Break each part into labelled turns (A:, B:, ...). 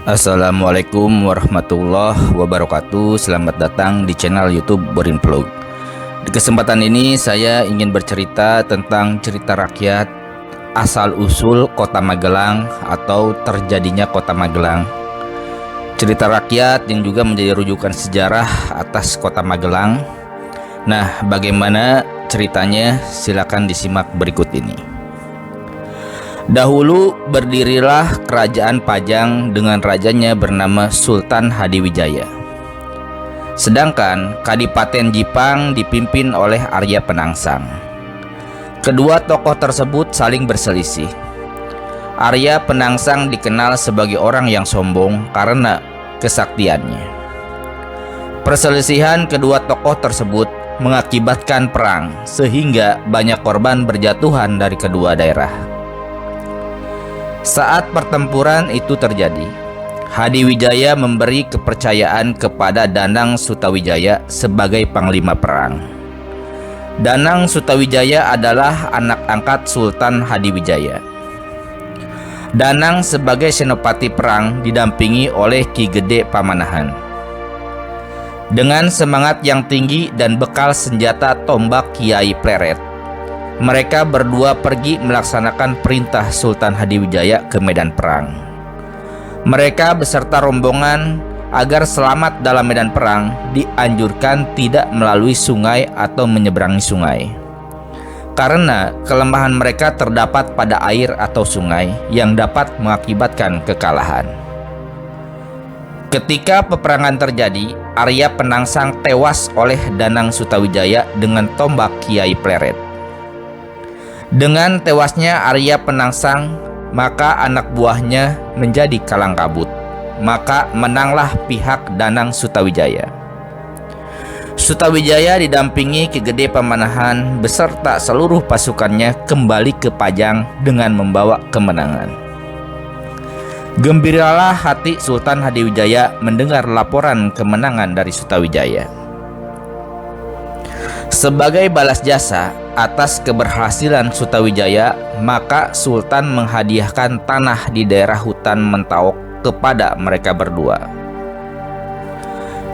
A: Assalamualaikum warahmatullahi wabarakatuh. Selamat datang di channel YouTube Borin Vlog. Di kesempatan ini saya ingin bercerita tentang cerita rakyat asal-usul Kota Magelang atau terjadinya Kota Magelang. Cerita rakyat yang juga menjadi rujukan sejarah atas Kota Magelang. Nah, bagaimana ceritanya? Silakan disimak berikut ini. Dahulu berdirilah kerajaan Pajang dengan rajanya bernama Sultan Hadiwijaya. Sedangkan Kadipaten Jipang dipimpin oleh Arya Penangsang. Kedua tokoh tersebut saling berselisih. Arya Penangsang dikenal sebagai orang yang sombong karena kesaktiannya. Perselisihan kedua tokoh tersebut mengakibatkan perang sehingga banyak korban berjatuhan dari kedua daerah. Saat pertempuran itu terjadi, Hadiwijaya memberi kepercayaan kepada Danang Sutawijaya sebagai panglima perang. Danang Sutawijaya adalah anak angkat Sultan Hadiwijaya. Danang sebagai senopati perang didampingi oleh Ki Gede Pamanahan. Dengan semangat yang tinggi dan bekal senjata tombak Kiai Pleret, mereka berdua pergi melaksanakan perintah Sultan Hadiwijaya ke medan perang. Mereka beserta rombongan agar selamat dalam medan perang dianjurkan tidak melalui sungai atau menyeberangi sungai, karena kelemahan mereka terdapat pada air atau sungai yang dapat mengakibatkan kekalahan. Ketika peperangan terjadi, Arya Penangsang tewas oleh Danang Sutawijaya dengan tombak Kiai Pleret. Dengan tewasnya Arya Penangsang, maka anak buahnya menjadi kalang kabut. Maka menanglah pihak Danang Sutawijaya. Sutawijaya didampingi Ki Gede Pamanahan beserta seluruh pasukannya kembali ke Pajang dengan membawa kemenangan. Gembiralah hati Sultan Hadiwijaya mendengar laporan kemenangan dari Sutawijaya. Sebagai balas jasa atas keberhasilan Sutawijaya, maka Sultan menghadiahkan tanah di daerah hutan Mentaok kepada mereka berdua.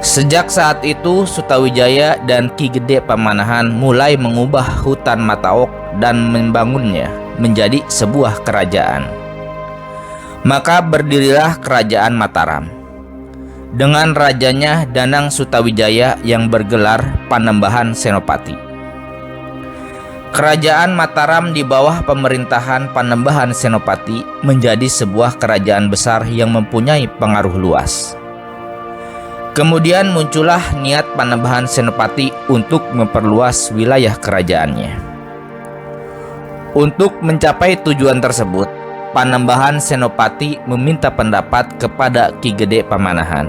A: Sejak saat itu, Sutawijaya dan Ki Gede Pamanahan mulai mengubah hutan Mataok dan membangunnya menjadi sebuah kerajaan. Maka berdirilah Kerajaan Mataram dengan rajanya Danang Sutawijaya yang bergelar Panembahan Senopati. Kerajaan Mataram di bawah pemerintahan Panembahan Senopati menjadi sebuah kerajaan besar yang mempunyai pengaruh luas. Kemudian muncullah niat Panembahan Senopati untuk memperluas wilayah kerajaannya. Untuk mencapai tujuan tersebut, Panembahan Senopati meminta pendapat kepada Ki Gede Pamanahan.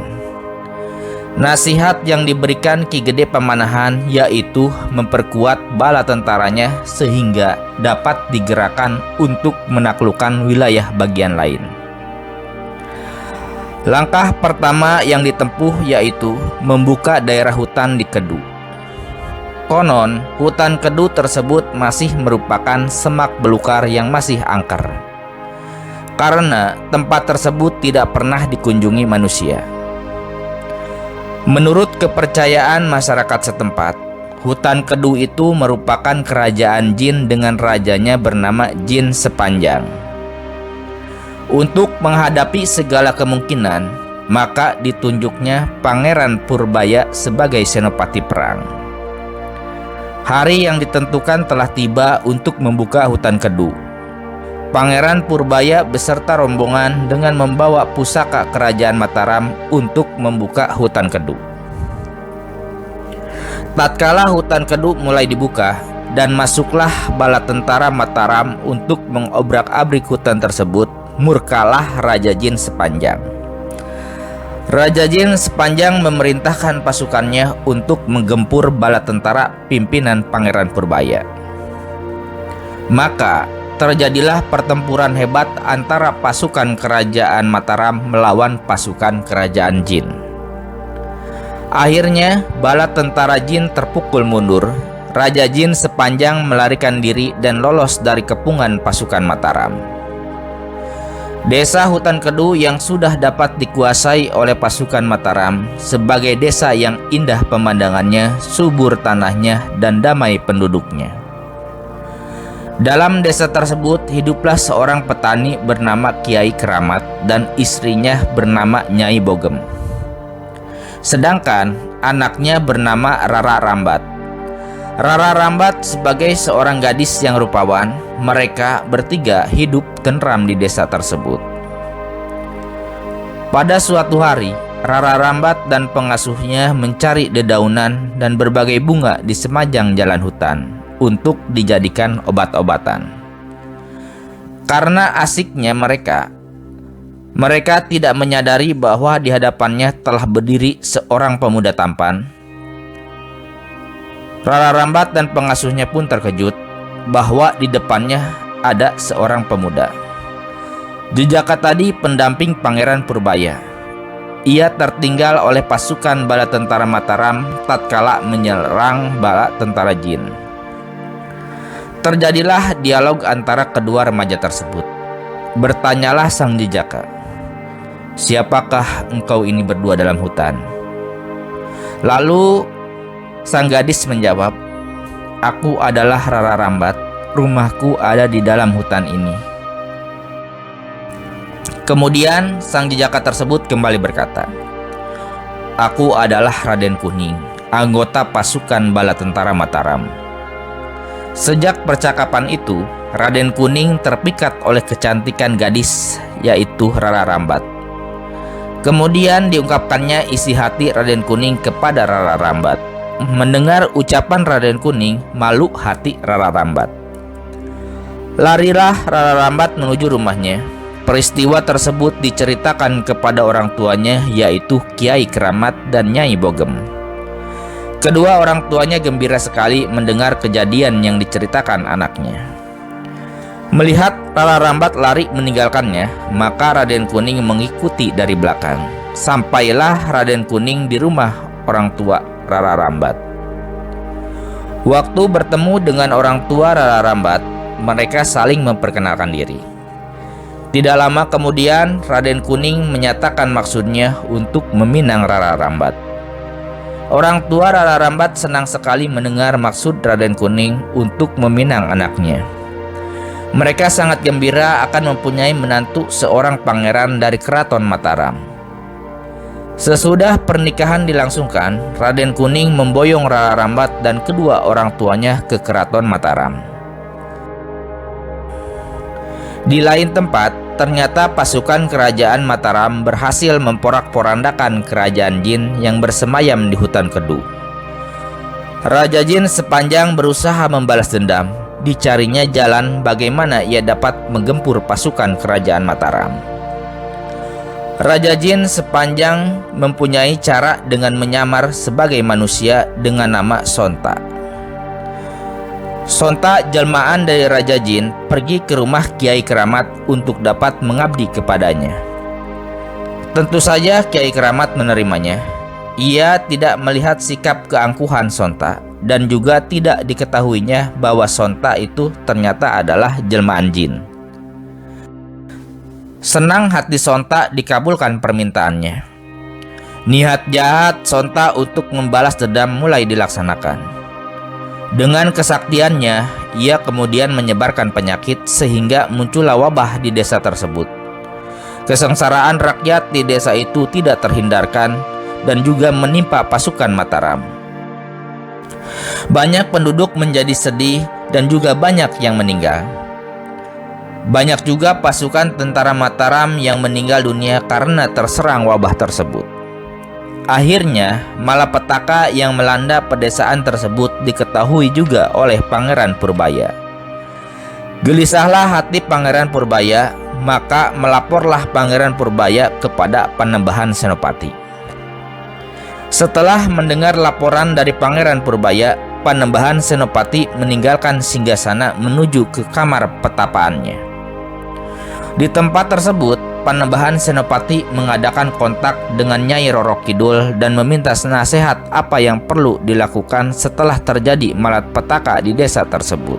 A: Nasihat yang diberikan Ki Gede Pamanahan yaitu memperkuat bala tentaranya sehingga dapat digerakkan untuk menaklukkan wilayah bagian lain. Langkah pertama yang ditempuh yaitu membuka daerah hutan di Kedu. Konon, hutan Kedu tersebut masih merupakan semak belukar yang masih angker, karena tempat tersebut tidak pernah dikunjungi manusia. Menurut kepercayaan masyarakat setempat, hutan Kedu itu merupakan kerajaan jin dengan rajanya bernama Jin Sepanjang. Untuk menghadapi segala kemungkinan, maka ditunjuknya Pangeran Purbaya sebagai senopati perang. Hari yang ditentukan telah tiba untuk membuka hutan Kedu. Pangeran Purbaya beserta rombongan dengan membawa pusaka kerajaan Mataram untuk membuka hutan Kedu. Tatkala hutan Kedu mulai dibuka dan masuklah bala tentara Mataram untuk mengobrak-abrik hutan tersebut, murkalah Raja Jin Sepanjang. Raja Jin Sepanjang memerintahkan pasukannya untuk menggempur bala tentara pimpinan Pangeran Purbaya. Maka terjadilah pertempuran hebat antara pasukan kerajaan Mataram melawan pasukan kerajaan Jin. Akhirnya bala tentara Jin terpukul mundur. Raja Jin Sepanjang melarikan diri dan lolos dari kepungan pasukan Mataram. Desa Hutan Kedu yang sudah dapat dikuasai oleh pasukan Mataram sebagai desa yang indah pemandangannya, subur tanahnya, dan damai penduduknya. Dalam desa tersebut hiduplah seorang petani bernama Kiai Keramat dan istrinya bernama Nyai Bogem. Sedangkan anaknya bernama Rara Rambat. Rara Rambat sebagai seorang gadis yang rupawan, mereka bertiga hidup tenteram di desa tersebut. Pada suatu hari, Rara Rambat dan pengasuhnya mencari dedaunan dan berbagai bunga di semajang jalan hutan untuk dijadikan obat-obatan. Karena asiknya mereka tidak menyadari bahwa di hadapannya telah berdiri seorang pemuda tampan. Rara Rambat dan pengasuhnya pun terkejut bahwa di depannya ada seorang pemuda. Jejaka tadi pendamping Pangeran Purbaya. Ia tertinggal oleh pasukan bala tentara Mataram tatkala menyerang bala tentara Jin. Terjadilah dialog antara kedua remaja tersebut. Bertanyalah sang jejaka, "Siapakah engkau ini berdua dalam hutan?" Lalu sang gadis menjawab, "Aku adalah Rara Rambat. Rumahku ada di dalam hutan ini." Kemudian sang jejaka tersebut kembali berkata, "Aku adalah Raden Kuning, anggota pasukan bala tentara Mataram." Sejak percakapan itu, Raden Kuning terpikat oleh kecantikan gadis, yaitu Rara Rambat. Kemudian diungkapkannya isi hati Raden Kuning kepada Rara Rambat. Mendengar ucapan Raden Kuning, malu hati Rara Rambat. Larilah Rara Rambat menuju rumahnya. Peristiwa tersebut diceritakan kepada orang tuanya, yaitu Kiai Keramat dan Nyai Bogem. Kedua orang tuanya gembira sekali mendengar kejadian yang diceritakan anaknya. Melihat Rara Rambat lari meninggalkannya, maka Raden Kuning mengikuti dari belakang. Sampailah Raden Kuning di rumah orang tua Rara Rambat. Waktu bertemu dengan orang tua Rara Rambat, mereka saling memperkenalkan diri. Tidak lama kemudian, Raden Kuning menyatakan maksudnya untuk meminang Rara Rambat. Orang tua Rara Rambat senang sekali mendengar maksud Raden Kuning untuk meminang anaknya. Mereka sangat gembira akan mempunyai menantu seorang pangeran dari keraton Mataram. Sesudah pernikahan dilangsungkan, Raden Kuning memboyong Rara Rambat dan kedua orang tuanya ke keraton Mataram. Di lain tempat, ternyata pasukan kerajaan Mataram berhasil memporak-porandakan kerajaan Jin yang bersemayam di hutan Kedu. Raja Jin sepanjang berusaha membalas dendam, dicarinya jalan bagaimana ia dapat menggempur pasukan kerajaan Mataram. Raja Jin sepanjang mempunyai cara dengan menyamar sebagai manusia dengan nama Sonta. Sonta jelmaan dari Raja Jin pergi ke rumah Kiai Keramat untuk dapat mengabdi kepadanya. Tentu saja Kiai Keramat menerimanya. Ia tidak melihat sikap keangkuhan Sonta dan juga tidak diketahuinya bahwa Sonta itu ternyata adalah jelmaan Jin. Senang hati Sonta dikabulkan permintaannya. Niat jahat Sonta untuk membalas dendam mulai dilaksanakan. Dengan kesaktiannya, ia kemudian menyebarkan penyakit sehingga muncullah wabah di desa tersebut. Kesengsaraan rakyat di desa itu tidak terhindarkan dan juga menimpa pasukan Mataram. Banyak penduduk menjadi sedih dan juga banyak yang meninggal. Banyak juga pasukan tentara Mataram yang meninggal dunia karena terserang wabah tersebut. Akhirnya, malapetaka yang melanda pedesaan tersebut diketahui juga oleh Pangeran Purbaya. Gelisahlah hati Pangeran Purbaya, maka melaporlah Pangeran Purbaya kepada Panembahan Senopati. Setelah mendengar laporan dari Pangeran Purbaya, Panembahan Senopati meninggalkan singgasana menuju ke kamar petapaannya. Di tempat tersebut, Panembahan Senopati mengadakan kontak dengan Nyai Roro Kidul dan meminta nasihat apa yang perlu dilakukan setelah terjadi malapetaka di desa tersebut.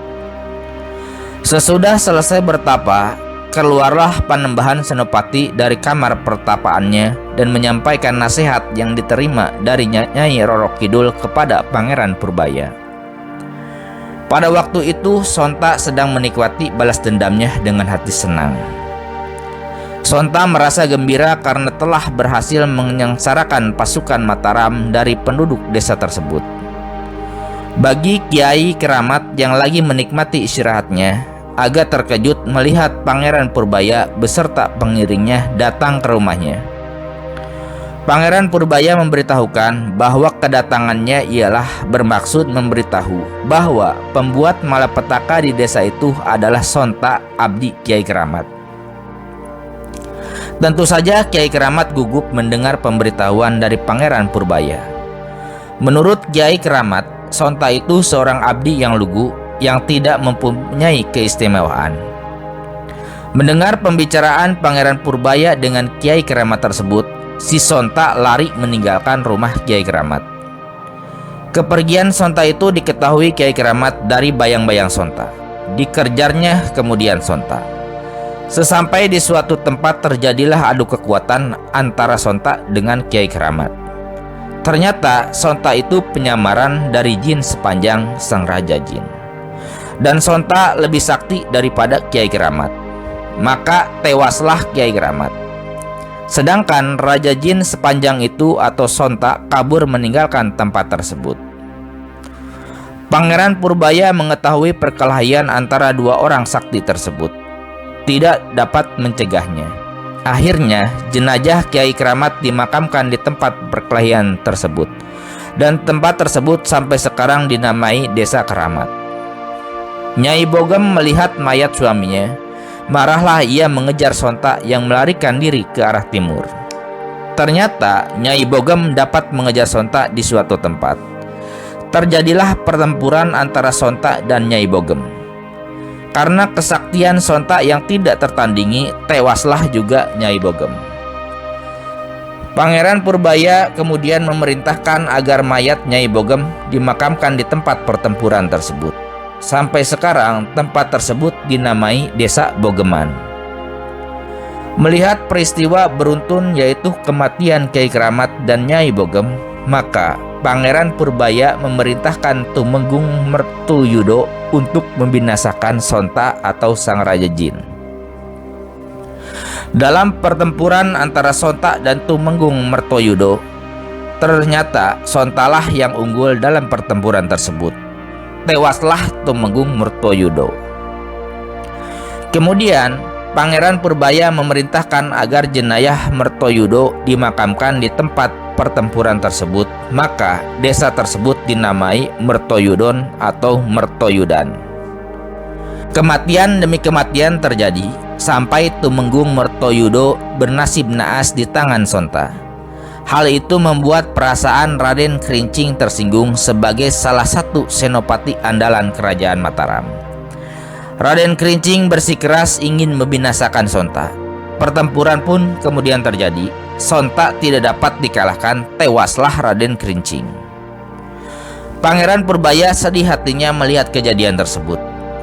A: Sesudah selesai bertapa, keluarlah Panembahan Senopati dari kamar pertapaannya dan menyampaikan nasihat yang diterima dari Nyai Roro Kidul kepada Pangeran Purbaya. Pada waktu itu Sonta sedang menikmati balas dendamnya dengan hati senang. Sonta merasa gembira karena telah berhasil menyengsarakan pasukan Mataram dari penduduk desa tersebut. Bagi Kiai Keramat yang lagi menikmati istirahatnya, agak terkejut melihat Pangeran Purbaya beserta pengiringnya datang ke rumahnya. Pangeran Purbaya memberitahukan bahwa kedatangannya ialah bermaksud memberitahu bahwa pembuat malapetaka di desa itu adalah Sonta, abdi Kiai Keramat. Tentu saja Kiai Keramat gugup mendengar pemberitahuan dari Pangeran Purbaya. Menurut Kiai Keramat, Sonta itu seorang abdi yang lugu yang tidak mempunyai keistimewaan. Mendengar pembicaraan Pangeran Purbaya dengan Kiai Keramat tersebut, si Sonta lari meninggalkan rumah Kiai Keramat. Kepergian Sonta itu diketahui Kiai Keramat dari bayang-bayang Sonta. Dikejarnya kemudian Sonta. Sesampai di suatu tempat terjadilah adu kekuatan antara Sonta dengan Kiai Keramat. Ternyata Sonta itu penyamaran dari jin sepanjang sang Raja Jin. Dan Sonta lebih sakti daripada Kiai Keramat. Maka tewaslah Kiai Keramat. Sedangkan Raja Jin sepanjang itu atau Sonta kabur meninggalkan tempat tersebut. Pangeran Purbaya mengetahui perkelahian antara dua orang sakti tersebut. Tidak dapat mencegahnya. Akhirnya jenazah Kiai Keramat dimakamkan di tempat perkelahian tersebut. Dan tempat tersebut sampai sekarang dinamai Desa Keramat. Nyai Bogem melihat mayat suaminya. Marahlah ia mengejar Sonta yang melarikan diri ke arah timur. Ternyata Nyai Bogem dapat mengejar Sonta di suatu tempat. Terjadilah pertempuran antara Sonta dan Nyai Bogem. Karena kesaktian Sonta yang tidak tertandingi, tewaslah juga Nyai Bogem. Pangeran Purbaya kemudian memerintahkan agar mayat Nyai Bogem dimakamkan di tempat pertempuran tersebut. Sampai sekarang tempat tersebut dinamai Desa Bogeman. Melihat peristiwa beruntun yaitu kematian Kiai Keramat dan Nyai Bogem, maka Pangeran Purbaya memerintahkan Tumenggung Mertoyudo untuk membinasakan Sonta atau sang Raja Jin. Dalam pertempuran antara Sonta dan Tumenggung Mertoyudo, ternyata Sontalah yang unggul dalam pertempuran tersebut. Tewaslah Tumenggung Mertoyudo. Kemudian Pangeran Purbaya memerintahkan agar jenayah Mertoyudo dimakamkan di tempat pertempuran tersebut. Maka desa tersebut dinamai Mertoyudon atau Mertoyudan. Kematian demi kematian terjadi sampai Tumenggung Mertoyudo bernasib naas di tangan Sonta. Hal itu membuat perasaan Raden Kerincing tersinggung sebagai salah satu senopati andalan kerajaan Mataram. Raden Kerincing bersikeras ingin membinasakan Sonta. Pertempuran pun kemudian terjadi. Sonta tidak dapat dikalahkan, tewaslah Raden Kerincing. Pangeran Purbaya sedih hatinya melihat kejadian tersebut.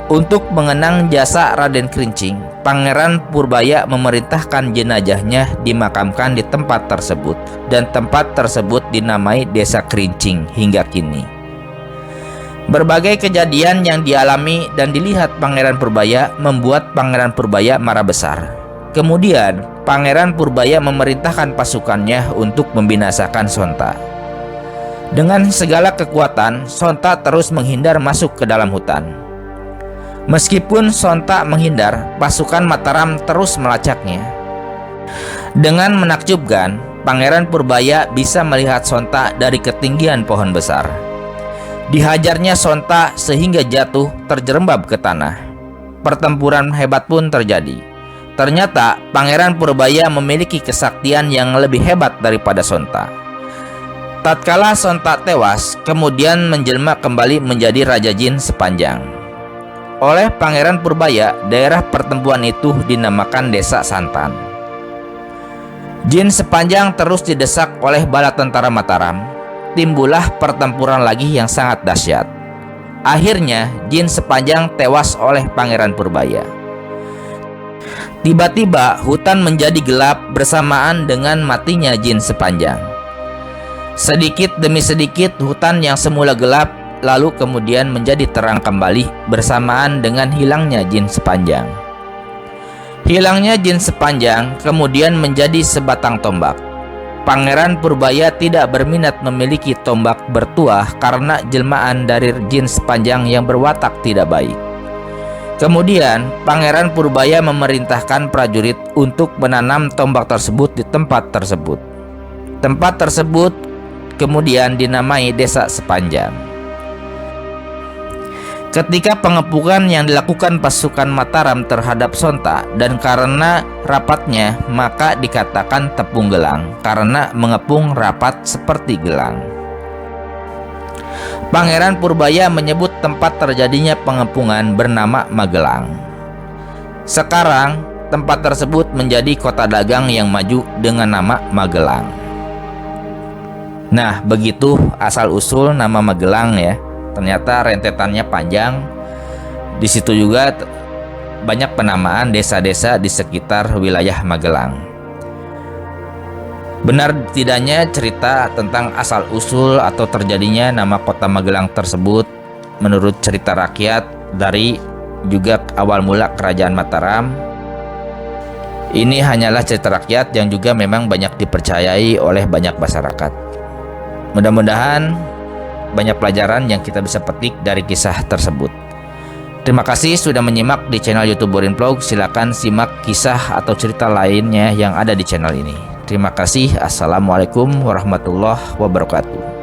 A: Untuk mengenang jasa Raden Kerincing, Pangeran Purbaya memerintahkan jenazahnya dimakamkan di tempat tersebut, dan tempat tersebut dinamai Desa Kerincing hingga kini. Berbagai kejadian yang dialami dan dilihat Pangeran Purbaya membuat Pangeran Purbaya marah besar. Kemudian Pangeran Purbaya memerintahkan pasukannya untuk membinasakan Sonta. Dengan segala kekuatan, Sonta terus menghindar masuk ke dalam hutan. Meskipun Sonta menghindar, pasukan Mataram terus melacaknya. Dengan menakjubkan, Pangeran Purbaya bisa melihat Sonta dari ketinggian pohon besar. Dihajarnya Sonta sehingga jatuh terjerembab ke tanah. Pertempuran hebat pun terjadi. Ternyata Pangeran Purbaya memiliki kesaktian yang lebih hebat daripada Sonta. Tatkala Sonta tewas, kemudian menjelma kembali menjadi Raja Jin sepanjang. Oleh Pangeran Purbaya, daerah pertempuran itu dinamakan Desa Santan. Jin sepanjang terus didesak oleh bala tentara Mataram. Timbullah pertempuran lagi yang sangat dahsyat. Akhirnya Jin sepanjang tewas oleh Pangeran Purbaya. Tiba-tiba hutan menjadi gelap bersamaan dengan matinya jin sepanjang. Sedikit demi sedikit hutan yang semula gelap lalu kemudian menjadi terang kembali bersamaan dengan hilangnya jin sepanjang. Hilangnya jin sepanjang kemudian menjadi sebatang tombak. Pangeran Purbaya tidak berminat memiliki tombak bertuah karena jelmaan dari jin sepanjang yang berwatak tidak baik. Kemudian, Pangeran Purbaya memerintahkan prajurit untuk menanam tombak tersebut di tempat tersebut. Tempat tersebut kemudian dinamai Desa Sepanjang. Ketika pengepungan yang dilakukan pasukan Mataram terhadap Sonta dan karena rapatnya, maka dikatakan tepung gelang karena mengepung rapat seperti gelang. Pangeran Purbaya menyebut tempat terjadinya pengepungan bernama Magelang. Sekarang, tempat tersebut menjadi kota dagang yang maju dengan nama Magelang. Nah, begitu asal-usul nama Magelang ya. Ternyata rentetannya panjang. Di situ juga banyak penamaan desa-desa di sekitar wilayah Magelang. Benar tidaknya cerita tentang asal-usul atau terjadinya nama kota Magelang tersebut menurut cerita rakyat dari juga awal mula kerajaan Mataram. Ini hanyalah cerita rakyat yang juga memang banyak dipercayai oleh banyak masyarakat. Mudah-mudahan banyak pelajaran yang kita bisa petik dari kisah tersebut. Terima kasih sudah menyimak di channel YouTube Borin Vlog. Silakan simak kisah atau cerita lainnya yang ada di channel ini. Terima kasih. Assalamualaikum warahmatullahi wabarakatuh.